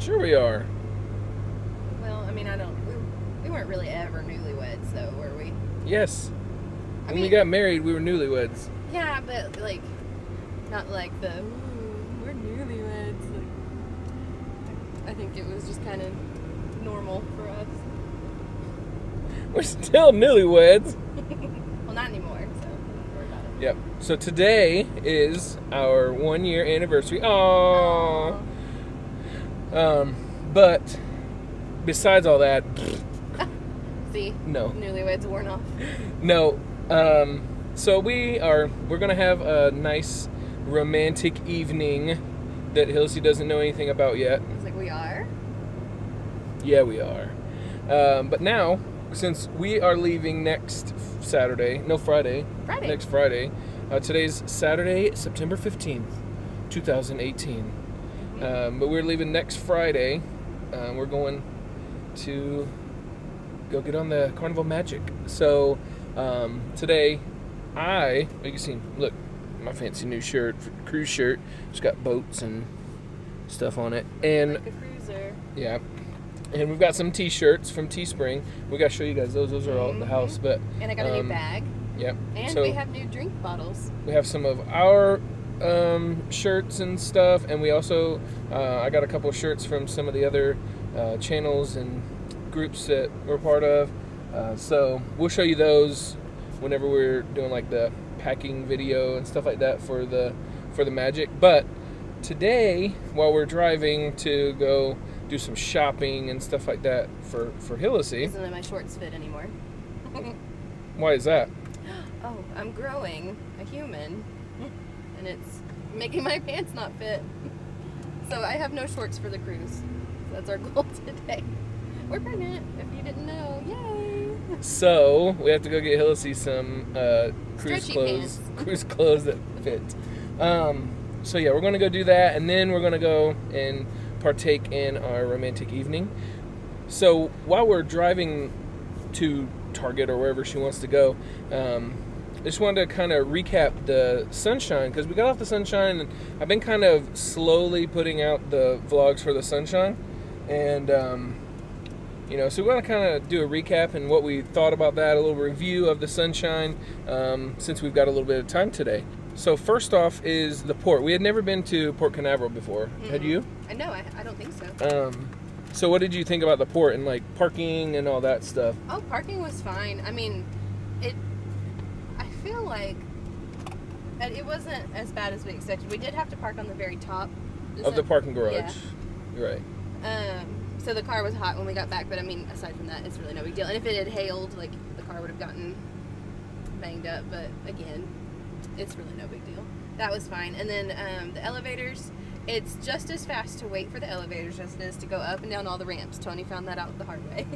Sure we are. Well, I mean, we weren't really ever newlyweds, though, were we? Yes. When we got married, we were newlyweds. Yeah, but, like, not like the, we're newlyweds. Like, I think it was just kind of normal for us. We're still newlyweds. Well, not anymore, so don't worry about it. Yep. So today is our 1-year anniversary. Aww. But besides all that, See? No. Newlyweds worn off. No. So we're gonna have a nice romantic evening that Hilsey doesn't know anything about yet. I was like, we are? Yeah, we are. But now, since we are leaving next Friday. Next Friday. Today's Saturday, September 15th, 2018. But we're leaving next Friday. We're going to go get on the Carnival Magic. So today, you can see, look, my fancy new shirt, cruise shirt. It's got boats and stuff on it. And like a cruiser. Yeah. And we've got some t-shirts from Teespring. We got to show you guys those. Those are all at the house. But and I got a new bag. Yep. And so we have new drink bottles. we have some of our shirts and stuff, and we also I got a couple of shirts from some of the other channels and groups that we're part of. So we'll show you those whenever we're doing like the packing video and stuff like that for the Magic. But today, while we're driving to go do some shopping and stuff like that for Hilsey. Doesn't let my shorts fit anymore. Why is that? Oh, I'm growing a human, and it's making my pants not fit. So I have no shorts for the cruise. That's our goal today. We're pregnant, if you didn't know. Yay! So we have to go get Hilsey some cruise Stretchy clothes, pants. cruise clothes that fit. So yeah, we're gonna go do that, and then we're gonna go and partake in our romantic evening. So while we're driving to Target or wherever she wants to go, I just wanted to kind of recap the Sunshine, because we got off the Sunshine, and I've been kind of slowly putting out the vlogs for the Sunshine, and you know, so we want to kind of do a recap and what we thought about that, a little review of the Sunshine, since we've got a little bit of time today. So first off is the port. We had never been to Port Canaveral before. Had you? No, I don't think so. So what did you think about the port and like parking and all that stuff? Oh, parking was fine. I mean, I feel like it wasn't as bad as we expected. We did have to park on the very top Of the parking garage. Yeah. You're right. So the car was hot when we got back, but I mean, aside from that, it's really no big deal. And if it had hailed, like, the car would have gotten banged up, but again, it's really no big deal. That was fine. And then the elevators, it's just as fast to wait for the elevators as it is to go up and down all the ramps. Tony found that out the hard way.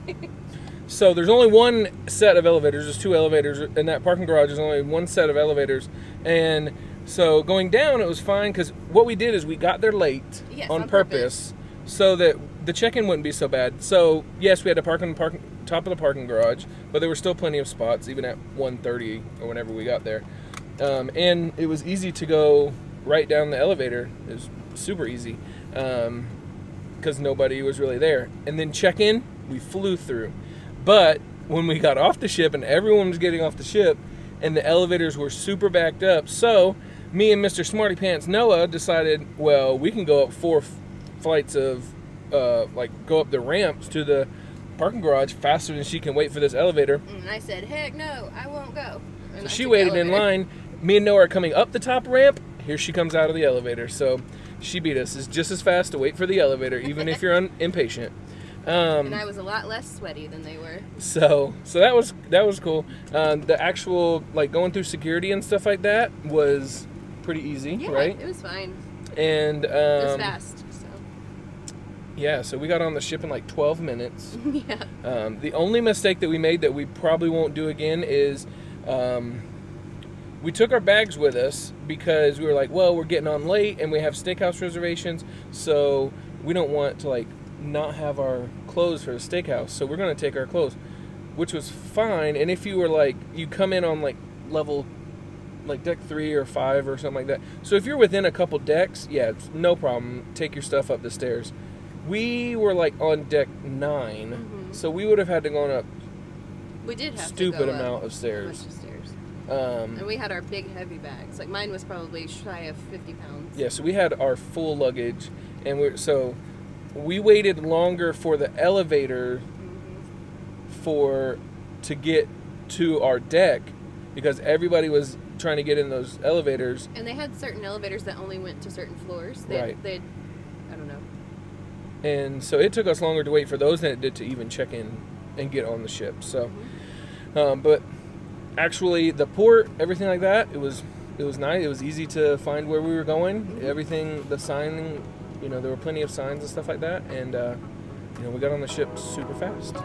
So there's only one set of elevators. There's 2 elevators in that parking garage. There's only one set of elevators, and so going down it was fine, because what we did is we got there late. Yes, on purpose so that the check-in wouldn't be so bad. So yes, we had to park on the top of the parking garage, but there were still plenty of spots even at 1:30 or whenever we got there, and it was easy to go right down the elevator. It was super easy, because nobody was really there. And then check-in, we flew through. But when we got off the ship and everyone was getting off the ship and the elevators were super backed up, so me and Mr. Smarty Pants Noah decided, well, we can go up 4 flights of go up the ramps to the parking garage faster than she can wait for this elevator. And I said, heck no, I won't go. And So I she took the waited in elevator. line. Me and Noah are coming up the top ramp. Here she comes out of the elevator. So she beat us. It's just as fast to wait for the elevator, even if you're impatient. And I was a lot less sweaty than they were. So that was cool. The actual, like, going through security and stuff like that was pretty easy, Yeah, right? it was fine. And It was fast, so. yeah, so we got on the ship in like 12 minutes. Yeah. The only mistake that we made that we probably won't do again is we took our bags with us, because we were like, well, we're getting on late and we have steakhouse reservations, so we don't want to like not have our clothes for the steakhouse, so we're going to take our clothes, which was fine. And if you were like, you come in on like level, like deck 3 or 5 or something like that, so if you're within a couple decks, yeah, it's no problem, take your stuff up the stairs. we were like on deck 9, so we would have had to go up. We did have stupid to go amount up of stairs. A bunch of stairs. And we had our big heavy bags. Like mine was probably shy of 50 pounds. Yeah, so we had our full luggage, and we waited longer for the elevator to get to our deck because everybody was trying to get in those elevators. And they had certain elevators that only went to certain floors. I don't know. And so it took us longer to wait for those than it did to even check in and get on the ship. So, but actually the port, everything like that, it was nice. It was easy to find where we were going. Everything, the signing, there were plenty of signs and stuff like that. And, we got on the ship super fast.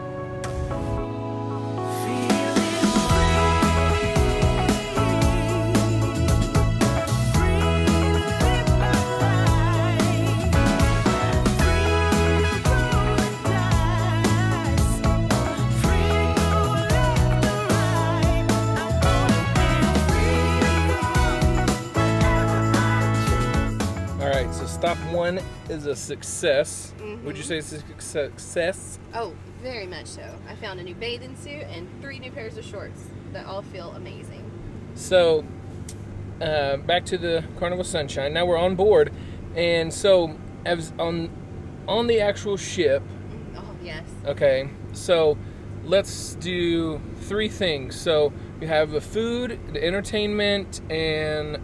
Stop 1 is a success. Would you say it's a success? Oh, very much so. I found a new bathing suit and 3 new pairs of shorts that all feel amazing. So, back to the Carnival Sunshine. Now we're on board, and so as on the actual ship. Oh yes. Okay, so let's do 3 things. So you have the food, the entertainment, and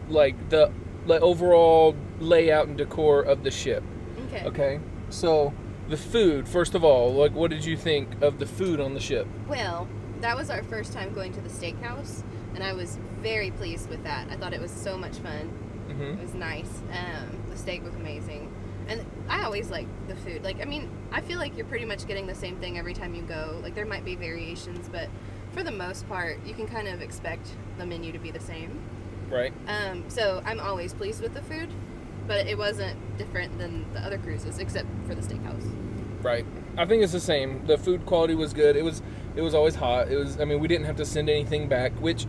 like the overall layout and decor of the ship. Okay. So the food, first of all, like what did you think of the food on the ship? Well, that was our first time going to the steakhouse, and I was very pleased with that. I thought it was so much fun. It was nice. The steak was amazing, and I always like the food. Like, I mean, I feel like you're pretty much getting the same thing every time you go. Like, there might be variations, but for the most part, you can kind of expect the menu to be the same. Right. So I'm always pleased with the food, but it wasn't different than the other cruises except for the steakhouse. Right. I think it's the same. The food quality was good. It was always hot. We didn't have to send anything back, which,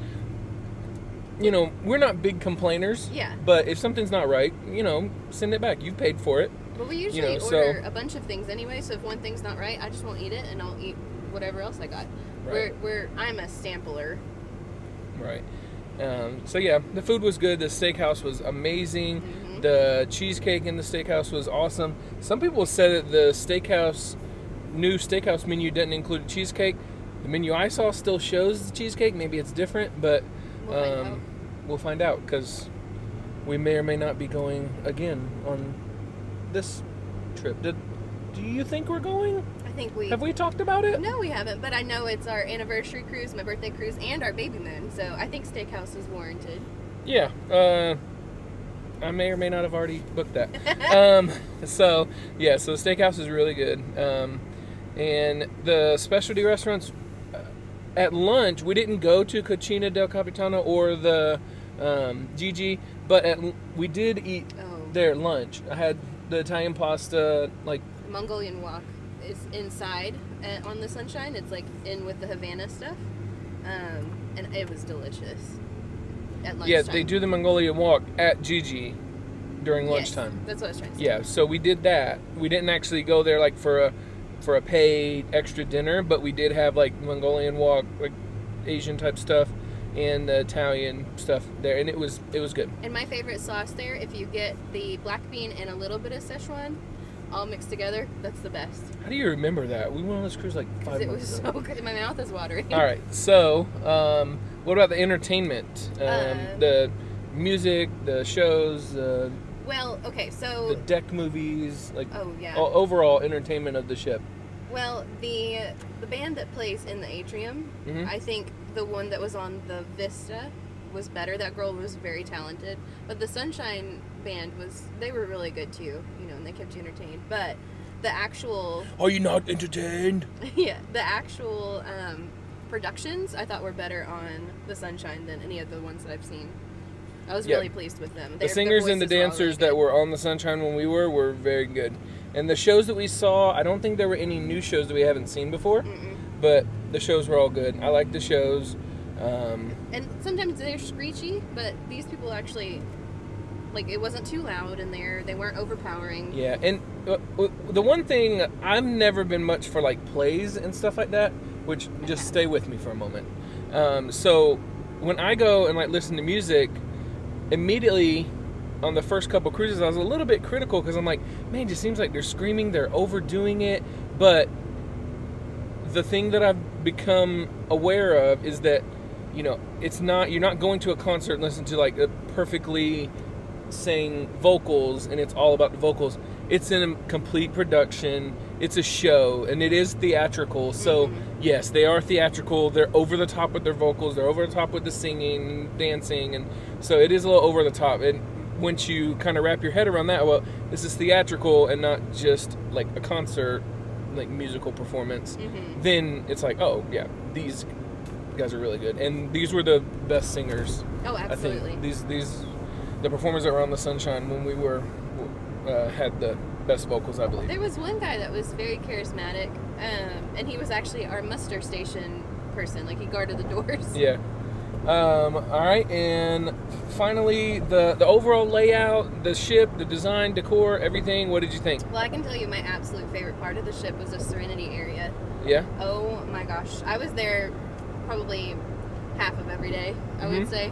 we're not big complainers. Yeah. But if something's not right, send it back. You paid for it. Well, we usually order a bunch of things anyway, so if one thing's not right, I just won't eat it and I'll eat whatever else I got. Right. I'm a sampler. Right. So yeah, the food was good. The steakhouse was amazing. The cheesecake in the steakhouse was awesome. Some people said that the new steakhouse menu didn't include a cheesecake. The menu I saw still shows the cheesecake. Maybe it's different, but we'll find out because we may or may not be going again on this trip. Do you think we're going? Have we talked about it? No, we haven't, but I know it's our anniversary cruise, my birthday cruise, and our baby moon, so I think steakhouse is warranted. Yeah, I may or may not have already booked that. So steakhouse is really good. And the specialty restaurants, at lunch, we didn't go to Cucina del Capitano or the Gigi, but we did eat there at lunch. I had the Italian pasta, like Mongolian wok is inside on the Sunshine. It's like in with the Havana stuff, and it was delicious at lunchtime. Yeah, they do the Mongolian wok at Gigi during lunchtime. Yes, that's what I was trying to say. Yeah, so we did that. We didn't actually go there like for a paid extra dinner, but we did have like Mongolian wok, like Asian type stuff, and the Italian stuff there, and it was good. And my favorite sauce there, if you get the black bean and a little bit of Szechuan all mixed together, that's the best. How do you remember that? We went on this cruise like 5 months ago. It was so good. My mouth is watering. All right, so what about the entertainment? The music, the shows, well, okay, so the deck movies, like overall entertainment of the ship. Well, the band that plays in the atrium, I think the one that was on the Vista was better. That girl was very talented, but the Sunshine band they were really good too, and they kept you entertained. But the actual... Are you not entertained? Yeah, the actual productions I thought were better on the Sunshine than any of the ones that I've seen. I was really pleased with them. The singers and the dancers that were on the Sunshine when we were very good. And the shows that we saw, I don't think there were any new shows that we haven't seen before, but the shows were all good. I like the shows. And sometimes they're screechy, but these people actually Like, it wasn't too loud in there. They weren't overpowering. Yeah, and the one thing, I've never been much for like plays and stuff like that, which just stay with me for a moment. So when I go and like listen to music, immediately on the first couple cruises I was a little bit critical because I'm like, man, it just seems like they're screaming, they're overdoing it. But the thing that I've become aware of is that, you know, it's not, you're not going to a concert and listen to like a perfectly sang vocals and it's all about the vocals. It's in a complete production, it's a show, and it is theatrical. So yes, they are theatrical, they're over the top with their vocals, they're over the top with the singing, dancing, and so it is a little over the top. And once you kind of wrap your head around that, well, this is theatrical and not just like a concert, like musical performance, then it's like, oh yeah, these guys are really good. And these were the best singers. Oh, absolutely. I think these the performers that were on the Sunshine when we were had the best vocals, I believe. There was one guy that was very charismatic, and he was actually our muster station person. Like, he guarded the doors. Yeah. All right, and finally, the overall layout, the ship, the design, decor, everything. What did you think? Well, I can tell you my absolute favorite part of the ship was the Serenity area. Yeah. Oh my gosh, I was there probably half of every day, I would say.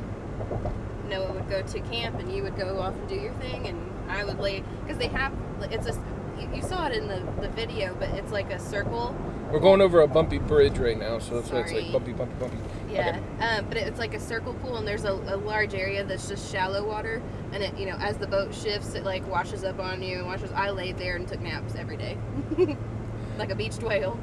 Noah would go to camp and you would go off and do your thing, and I would lay, because they have, it's a, you saw it in the video, but it's like a circle. We're going over a bumpy bridge right now, so that's why it's like bumpy. Yeah, okay. But it's like a circle pool, and there's a large area that's just shallow water, and it, you know, as the boat shifts, it like washes up on you and washes. I laid there and took naps every day, like a beached whale.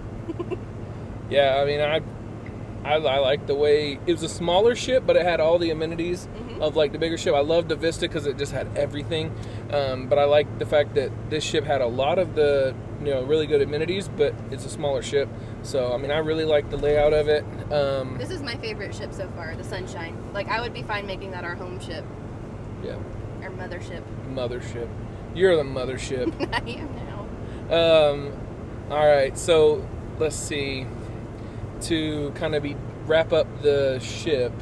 Yeah, I mean, I like the way it was a smaller ship, but it had all the amenities of like the bigger ship. I loved the Vista because it just had everything. But I like the fact that this ship had a lot of the, you know, really good amenities, but it's a smaller ship. So I mean, I really like the layout of it. This is my favorite ship so far, the Sunshine. Like, I would be fine making that our home ship. Yeah. Our mothership. Mothership. You're the mothership. I am now. All right. So let's see. To kind of wrap up the ship,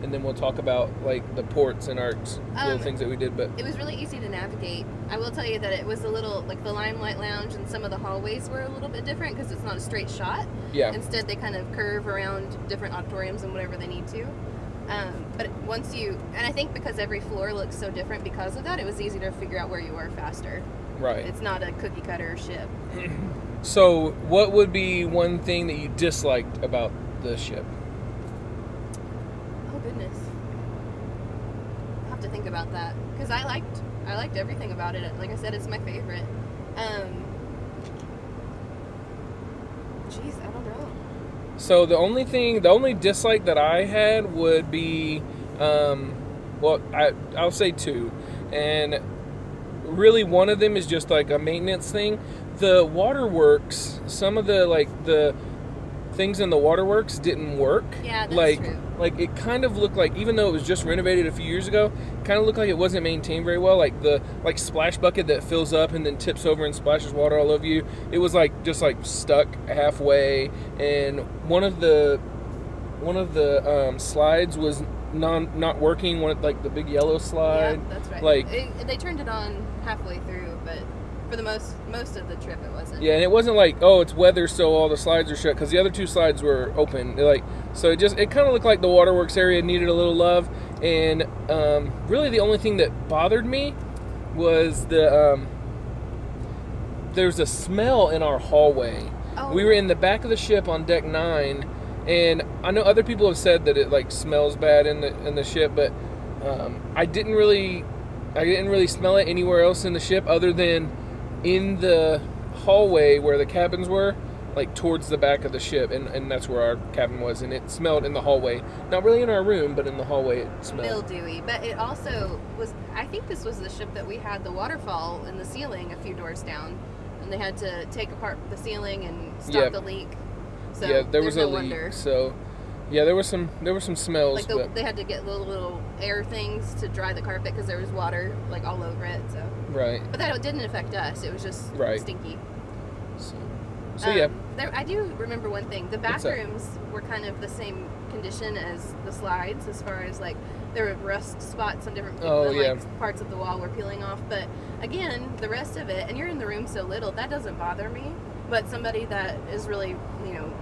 and then we'll talk about like the ports and our little things that we did. But it was really easy to navigate. I will tell you that it was a little, like, the Limelight Lounge and some of the hallways were a little bit different because it's not a straight shot. Yeah. Instead, they kind of curve around different auditoriums and whatever they need to. But once you, and I think because every floor looks so different because of that, it was easy to figure out where you were faster. Right. It's not a cookie cutter ship. So, what would be one thing that you disliked about the ship? Oh goodness, I'll have to think about that because I liked everything about it. Like I said, it's my favorite. Geez, I don't know. So the only dislike that I had would be, well, I'll say two, and really one of them is just like a maintenance thing. The waterworks, some of the things in the waterworks didn't work. Yeah, that's true. Like it kind of looked like, even though it was just renovated a few years ago, kind of looked like it wasn't maintained very well. Like the splash bucket that fills up and then tips over and splashes water all over you, it was like just like stuck halfway. And one of the slides was not working. One, like the big yellow slide. Yeah, that's right. Like they turned it on halfway through, but for the most of the trip, it wasn't. Yeah, and it wasn't like, oh, it's weather, so all the slides are shut, because the other two slides were open. So it kind of looked like the waterworks area needed a little love. And really, the only thing that bothered me was there's a smell in our hallway. Oh. We were in the back of the ship on deck 9, and I know other people have said that it like smells bad in the ship, but I didn't really smell it anywhere else in the ship other than in the hallway where the cabins were, like towards the back of the ship, and that's where our cabin was, and it smelled in the hallway. Not really in our room, but in the hallway it smelled. Mildewy. But it also was, I think this was the ship that we had the waterfall in the ceiling a few doors down, and they had to take apart the ceiling and stop the leak. So yeah, there was a leak. Wonder. So yeah, there were some smells. Like they had to get little air things to dry the carpet because there was water like all over it. So right. But that didn't affect us. It was just stinky. So yeah. I do remember one thing. The bathrooms were kind of the same condition as the slides, as far as like there were rust spots on different like parts of the wall were peeling off. But again, the rest of it, and you're in the room so little, that doesn't bother me. But somebody that is really,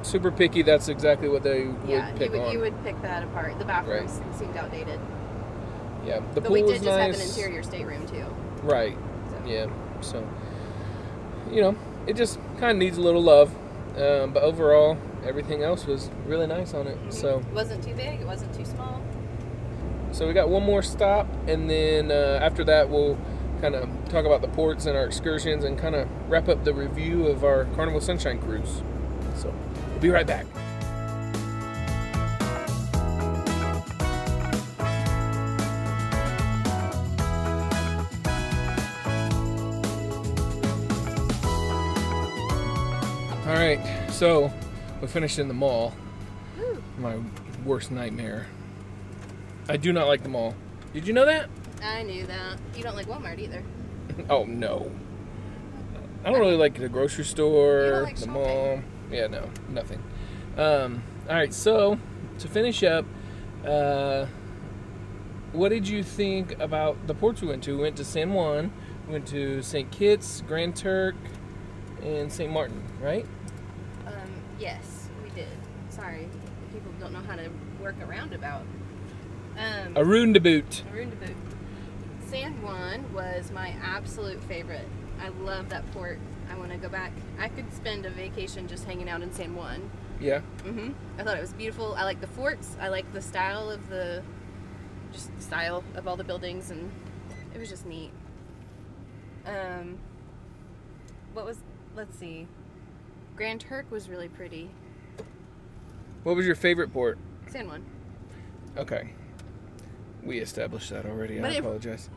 super picky, that's exactly what they would pick on. You would pick that apart. The bathrooms seemed outdated. Yeah, but we did just have an interior stateroom too. Right. So. Yeah. So, it just kind of needs a little love. But overall, everything else was really nice on it. So it wasn't too big. It wasn't too small. So we got one more stop, and then after that, we'll kind of talk about the ports and our excursions and kind of wrap up the review of our Carnival Sunshine Cruise. So we'll be right back. All right, so we finished in the mall. Woo. My worst nightmare. I do not like the mall. Did you know that? I knew that. You don't like Walmart either. Oh, no. I don't really like the grocery store, You don't like the shopping. mall. Yeah, no, nothing. All right, so to finish up, what did you think about the ports we went to? We went to San Juan, we went to St. Kitts, Grand Turk, and St. Martin, right? Yes, we did. Sorry, people don't know how to work a roundabout. A roundabout. A roundabout. San Juan was my absolute favorite. I love that port. I want to go back. I could spend a vacation just hanging out in San Juan. Yeah. I thought it was beautiful. I like the forts. I like the style of all the buildings, and it was just neat. Let's see. Grand Turk was really pretty. What was your favorite port? San Juan. Okay. We established that already. But I apologize.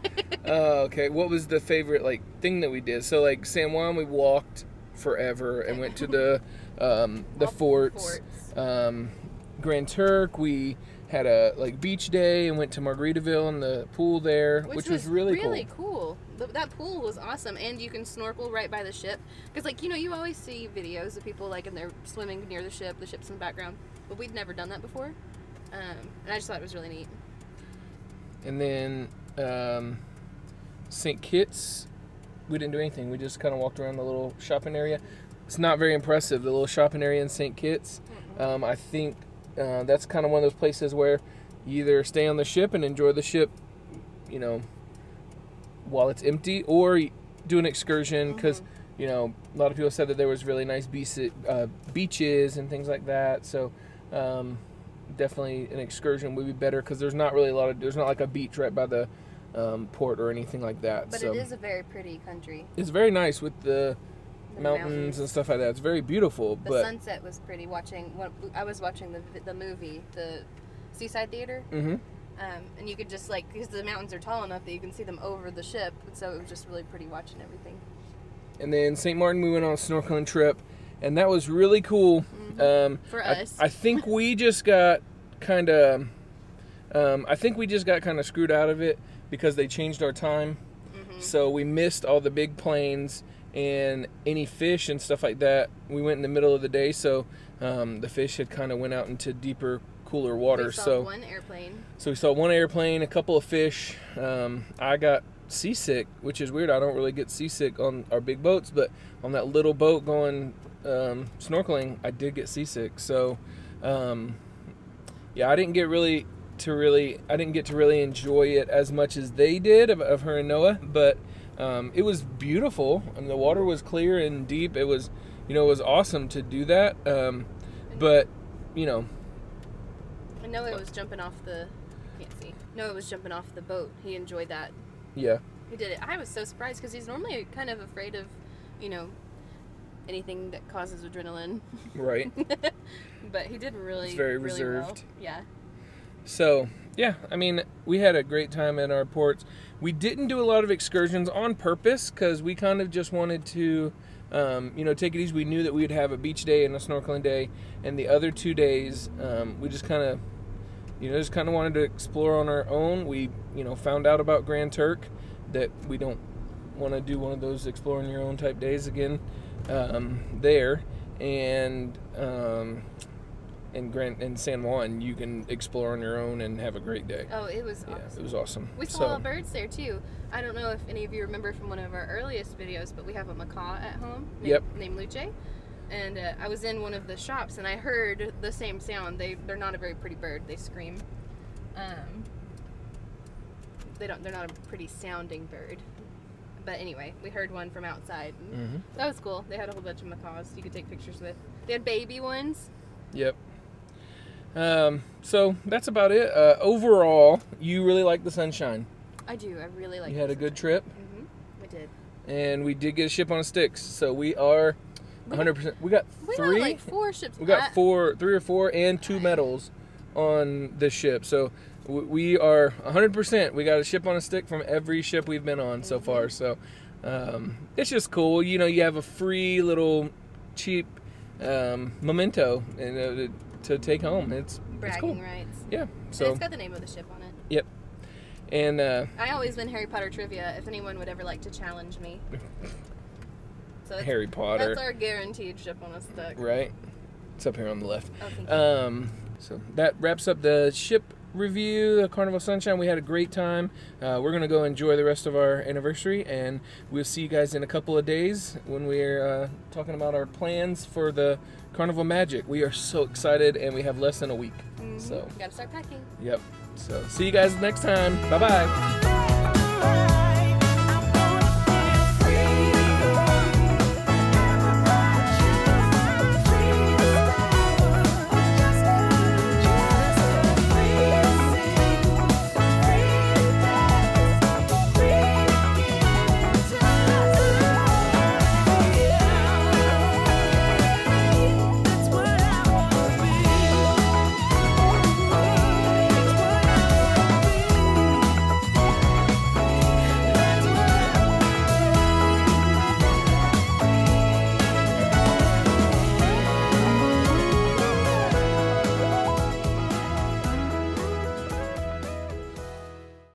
Okay. What was the favorite thing that we did? So San Juan, we walked forever and went to the forts. Grand Turk, we had a beach day and went to Margaritaville and the pool there, which was really cool. That pool was awesome, and you can snorkel right by the ship because you always see videos of people and they're swimming near the ship's in the background, but we'd never done that before, and I just thought it was really neat. And then St. Kitts, we didn't do anything. We just kind of walked around the little shopping area. It's not very impressive, the little shopping area in St. Kitts. I think that's kind of one of those places where you either stay on the ship and enjoy the ship, while it's empty, or do an excursion because, a lot of people said that there was really nice beaches and things like that. So definitely an excursion would be better because there's not really there's not like a beach right by the port or anything like that. But it is a very pretty country. It's very nice with the mountains and stuff like that. It's very beautiful. The sunset was pretty. I was watching the movie, the Seaside Theater, and you could just because the mountains are tall enough that you can see them over the ship, and so it was just really pretty watching everything. And then St. Martin, we went on a snorkeling trip, and that was really cool. For us, I think we just got kind of, screwed out of it because they changed our time, so we missed all the big planes and any fish and stuff like that. We went in the middle of the day, so the fish had kind of went out into deeper, cooler water. We saw one airplane. So we saw one airplane, a couple of fish. I got seasick, which is weird. I don't really get seasick on our big boats, but on that little boat going snorkeling, I did get seasick. So I didn't get to really enjoy it as much as they did of her and Noah, but it was beautiful. I mean, the water was clear and deep. It was, it was awesome to do that. But and Noah was jumping off Noah was jumping off the boat. He enjoyed that. Yeah. He did it. I was so surprised because he's normally kind of afraid of, anything that causes adrenaline. Right. But he did really, it's very really reserved. Well. Yeah. So, yeah, I mean, we had a great time in our ports. We didn't do a lot of excursions on purpose because we kind of just wanted to, take it easy. We knew that we'd have a beach day and a snorkeling day, and the other 2 days, we just kind of, wanted to explore on our own. We, found out about Grand Turk, that we don't want to do one of those explore on your own type days again there, and in San Juan, you can explore on your own and have a great day. Oh, it was Yeah, awesome. it was awesome. We saw birds there too. I don't know if any of you remember from one of our earliest videos, but we have a macaw at home named Luce. And I was in one of the shops and I heard the same sound. They're not a very pretty bird. They scream. They're not a pretty sounding bird. But anyway, we heard one from outside. That was cool. They had a whole bunch of macaws you could take pictures with. They had baby ones. Yep. So that's about it. Overall, you really like the sunshine. I do. I really like. You had a good trip. We did. And we did get a ship on a stick. So we are 100%. We got three. Got like 4 ships. We got 3 or 4, and 2 medals on this ship. So we are 100%. We got a ship on a stick from every ship we've been on so far. So it's just cool. You know, you have a free little cheap memento and to take home. It's bragging cool. rights. Yeah. So and it's got the name of the ship on it. Yep. And I always win Harry Potter trivia if anyone would ever like to challenge me. So Harry Potter. That's our guaranteed ship on a stick. Right. It's up here on the left. Oh, thank you. So that wraps up the ship review, the Carnival Sunshine. We had a great time. We're going to go enjoy the rest of our anniversary, and we'll see you guys in a couple of days when we're talking about our plans for the Carnival Magic. We are so excited, and we have less than a week. So Gotta start packing. Yep. So see you guys next time. Bye-bye.